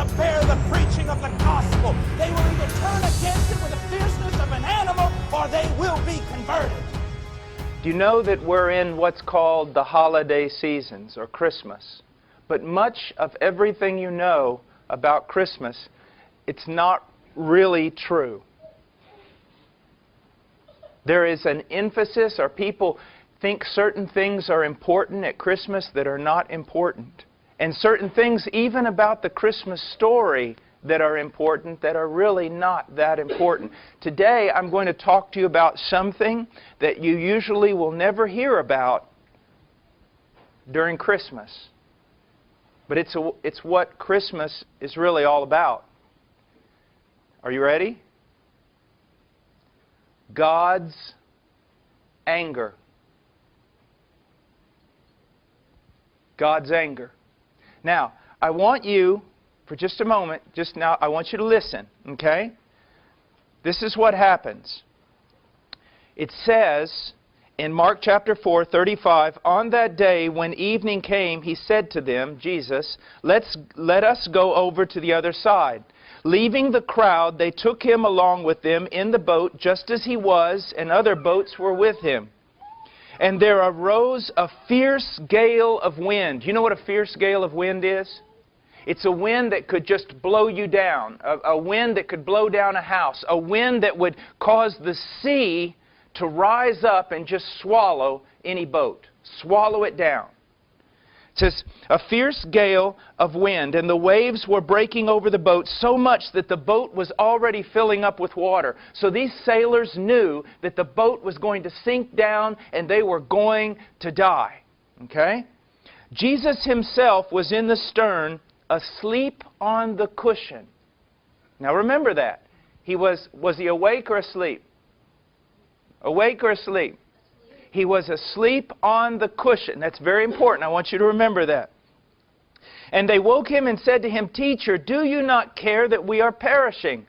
to bear the preaching of the gospel. They will either turn against it with the fierceness of an animal, or they will be converted. Do you know that we're in what's called the holiday seasons, or Christmas? But much of everything you know about Christmas, it's not really true. There is an emphasis, or people think certain things are important at Christmas that are not important. And certain things, even about the Christmas story, that are important that are really not that important. Today, I'm going to talk to you about something that you usually will never hear about during Christmas. But it's what Christmas is really all about. Are you ready? God's anger. God's anger. Now, I want you, for just a moment, just now, I want you to listen, okay? This is what happens. It says in Mark chapter 4:35, on that day when evening came, he said to them, Jesus, let us go over to the other side. Leaving the crowd, they took him along with them in the boat, just as he was, and other boats were with him. And there arose a fierce gale of wind. You know what a fierce gale of wind is? It's a wind that could just blow you down. A wind that could blow down a house. A wind that would cause the sea to rise up and just swallow any boat. Swallow it down. It says, a fierce gale of wind, and the waves were breaking over the boat so much that the boat was already filling up with water. So these sailors knew that the boat was going to sink down and they were going to die. Okay? Jesus himself was in the stern, asleep on the cushion. Now remember that. Was he awake or asleep? Awake or asleep? He was asleep on the cushion. That's very important. I want you to remember that. And they woke him and said to him, Teacher, do you not care that we are perishing?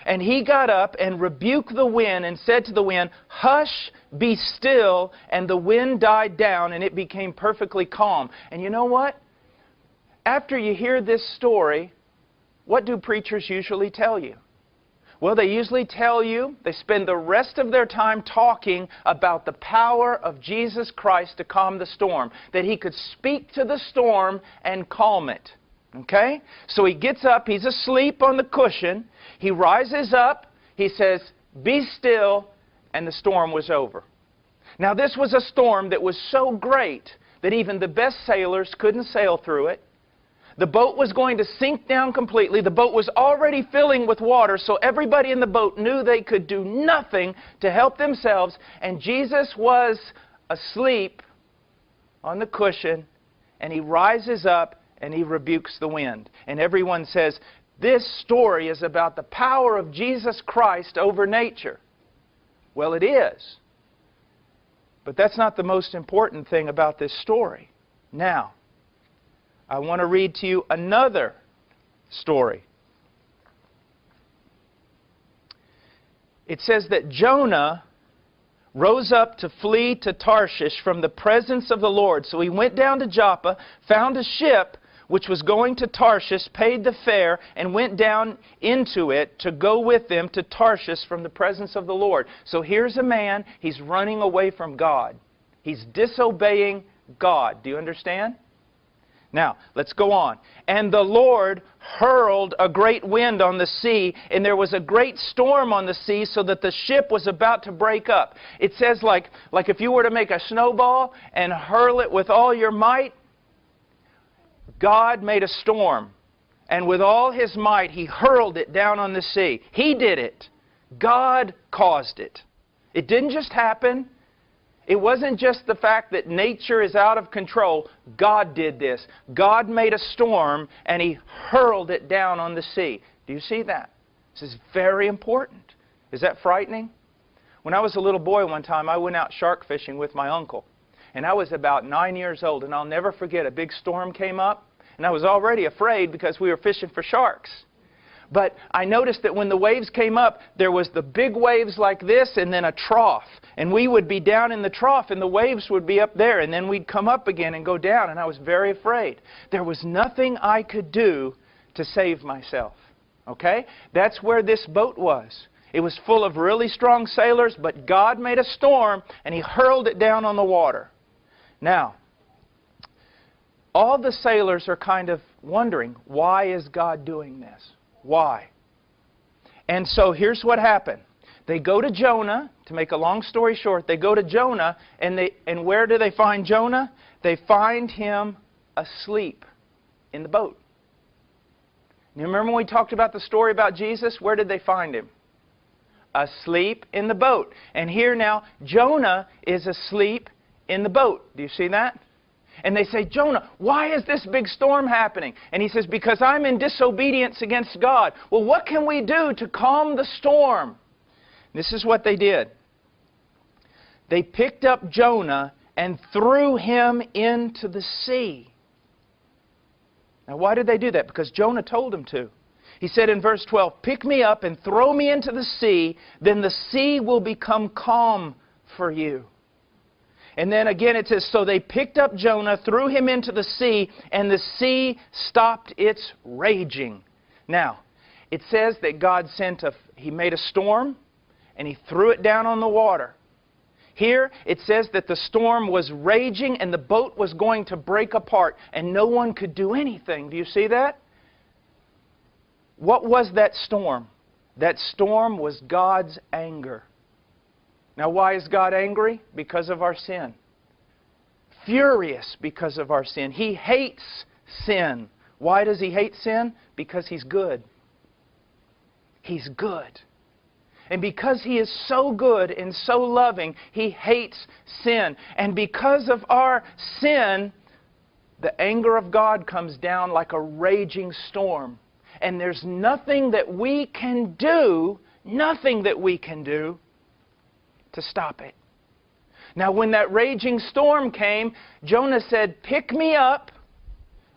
And he got up and rebuked the wind and said to the wind, Hush, be still. And the wind died down and it became perfectly calm. And you know what? After you hear this story, what do preachers usually tell you? Well, they usually tell you, they spend the rest of their time talking about the power of Jesus Christ to calm the storm. That He could speak to the storm and calm it. Okay? So he gets up, he's asleep on the cushion. He rises up, he says, Be still, and the storm was over. Now this was a storm that was so great that even the best sailors couldn't sail through it. The boat was going to sink down completely. The boat was already filling with water, so everybody in the boat knew they could do nothing to help themselves. And Jesus was asleep on the cushion, and He rises up and He rebukes the wind. And everyone says, this story is about the power of Jesus Christ over nature. Well, it is. But that's not the most important thing about this story. Now, I want to read to you another story. It says that Jonah rose up to flee to Tarshish from the presence of the Lord. So he went down to Joppa, found a ship which was going to Tarshish, paid the fare, and went down into it to go with them to Tarshish from the presence of the Lord. So here's a man, he's running away from God. He's disobeying God. Do you understand? Now, let's go on. And the Lord hurled a great wind on the sea, and there was a great storm on the sea, so that the ship was about to break up. It says like if you were to make a snowball and hurl it with all your might, God made a storm. And with all His might, He hurled it down on the sea. He did it. God caused it. It didn't just happen. It wasn't just the fact that nature is out of control. God did this. God made a storm and He hurled it down on the sea. Do you see that? This is very important. Is that frightening? When I was a little boy one time, I went out shark fishing with my uncle. And I was about 9 years old, and I'll never forget, a big storm came up. And I was already afraid because we were fishing for sharks. But I noticed that when the waves came up, there was the big waves like this and then a trough. And we would be down in the trough and the waves would be up there. And then we'd come up again and go down. And I was very afraid. There was nothing I could do to save myself. Okay? That's where this boat was. It was full of really strong sailors, but God made a storm and He hurled it down on the water. Now, all the sailors are kind of wondering, why is God doing this? Why? And so here's what happened. They go to Jonah, to make a long story short, they go to Jonah, and where do they find Jonah? They find him asleep in the boat. You remember when we talked about the story about Jesus? Where did they find Him? Asleep in the boat. And here now, Jonah is asleep in the boat. Do you see that? And they say, Jonah, why is this big storm happening? And he says, because I'm in disobedience against God. Well, what can we do to calm the storm? This is what they did. They picked up Jonah and threw him into the sea. Now, why did they do that? Because Jonah told them to. He said in verse 12, pick me up and throw me into the sea, then the sea will become calm for you. And then again it says, so they picked up Jonah, threw him into the sea, and the sea stopped its raging. Now, it says that God He made a storm, and He threw it down on the water. Here, it says that the storm was raging and the boat was going to break apart and no one could do anything. Do you see that? What was that storm? That storm was God's anger. Now, why is God angry? Because of our sin. Furious because of our sin. He hates sin. Why does He hate sin? Because He's good. He's good. And because He is so good and so loving, He hates sin. And because of our sin, the anger of God comes down like a raging storm. And there's nothing that we can do to stop it. Now, when that raging storm came, Jonah said, pick me up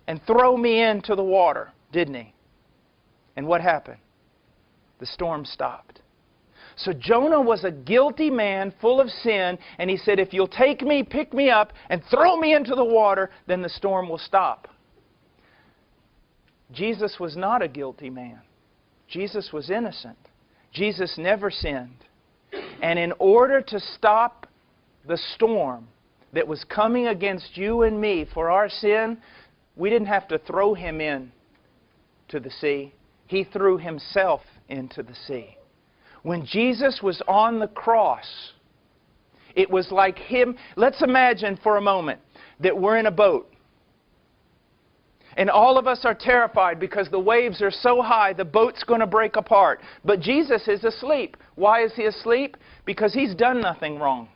and throw me into the water, didn't he? And what happened? The storm stopped. So Jonah was a guilty man full of sin, and he said, if you'll take me, pick me up, and throw me into the water, then the storm will stop. Jesus was not a guilty man. Jesus was innocent. Jesus never sinned. And in order to stop the storm that was coming against you and me for our sin, we didn't have to throw Him in to the sea. He threw Himself into the sea. When Jesus was on the cross, it was like Him. Let's imagine for a moment that we're in a boat. And all of us are terrified because the waves are so high, the boat's going to break apart. But Jesus is asleep. Why is He asleep? Because He's done nothing wrong.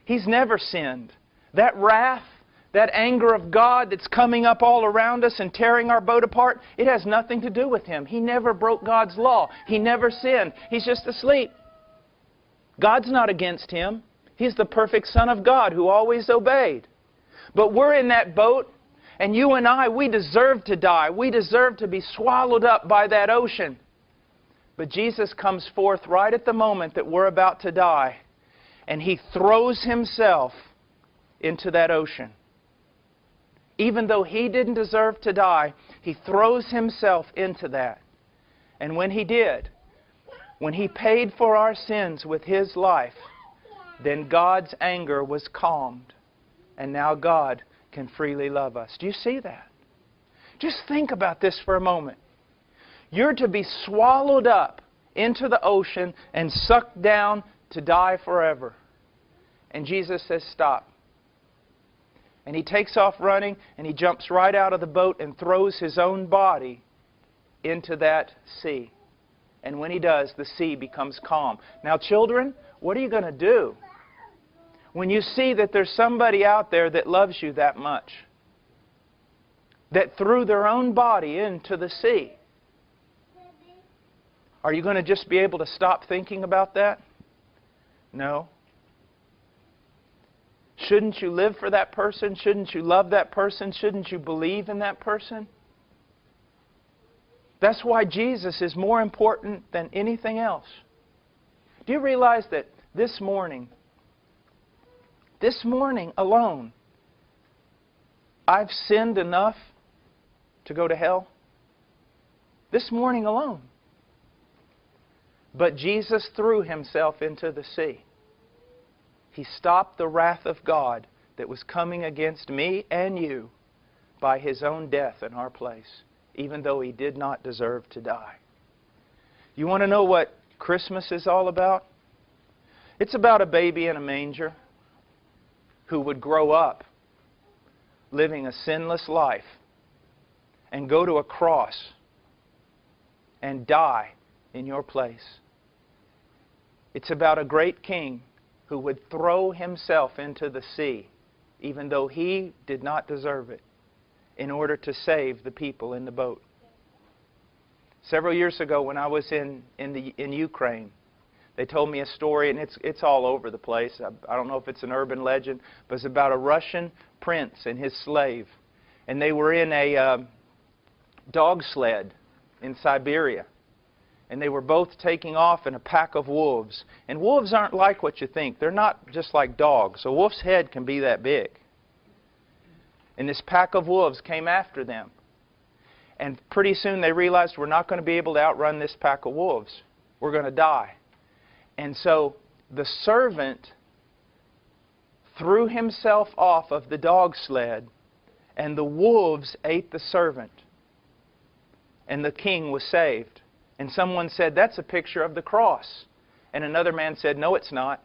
He's never sinned. That wrath, that anger of God that's coming up all around us and tearing our boat apart, it has nothing to do with Him. He never broke God's law. He never sinned. He's just asleep. God's not against Him. He's the perfect Son of God who always obeyed. But we're in that boat, and you and I, we deserve to die. We deserve to be swallowed up by that ocean. But Jesus comes forth right at the moment that we're about to die, and He throws Himself into that ocean. Even though He didn't deserve to die, He throws Himself into that. And when He did, when He paid for our sins with His life, then God's anger was calmed. And now God can freely love us. Do you see that? Just think about this for a moment. You're to be swallowed up into the ocean and sucked down to die forever. And Jesus says, stop. And He takes off running, and He jumps right out of the boat and throws His own body into that sea. And when He does, the sea becomes calm. Now, children, what are you going to do when you see that there's somebody out there that loves you that much, that threw their own body into the sea? Are you going to just be able to stop thinking about that? No. Shouldn't you live for that person? Shouldn't you love that person? Shouldn't you believe in that person? That's why Jesus is more important than anything else. Do you realize that this morning alone, I've sinned enough to go to hell? this morning alone. But Jesus threw Himself into the sea. He stopped the wrath of God that was coming against me and you by His own death in our place, even though He did not deserve to die. You want to know what Christmas is all about? It's about a baby in a manger who would grow up living a sinless life and go to a cross and die in your place. It's about a great king who would throw himself into the sea, even though he did not deserve it, in order to save the people in the boat. Several years ago when I was in Ukraine, they told me a story, and it's all over the place. I don't know if it's an urban legend, but it's about a Russian prince and his slave. And they were in a dog sled in Siberia. And they were both taking off in a pack of wolves. And wolves aren't like what you think. They're not just like dogs. A wolf's head can be that big. And this pack of wolves came after them. And pretty soon they realized, we're not going to be able to outrun this pack of wolves. We're going to die. And so the servant threw himself off of the dog sled, and the wolves ate the servant. And the king was saved. And someone said, that's a picture of the cross. And another man said, no, it's not.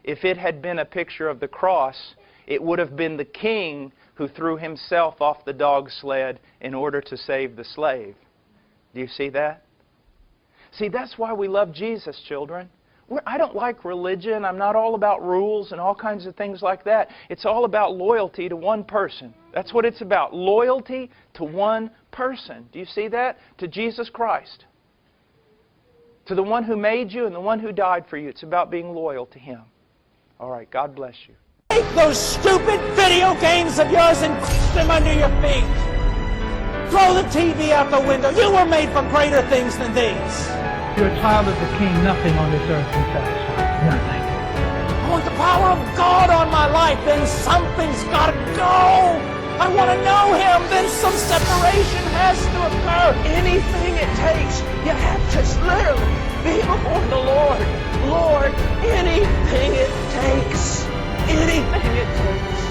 If it had been a picture of the cross, it would have been the king who threw himself off the dog sled in order to save the slave. Do you see that? See, that's why we love Jesus, children. I don't like religion. I'm not all about rules and all kinds of things like that. It's all about loyalty to one person. That's what it's about. Loyalty to one person. Do you see that? To Jesus Christ. To the one who made you and the one who died for you. It's about being loyal to Him. All right, God bless you. Take those stupid video games of yours and push them under your feet. Throw the TV out the window. You were made for greater things than these. You're a child of the King. Nothing on this earth can satisfy. Nothing. I want the power of God on my life. Then something's got to go. I want to know Him. Then some separation has to occur. Anything it takes. You have to literally be before the Lord. Lord, anything it takes. Anything it takes.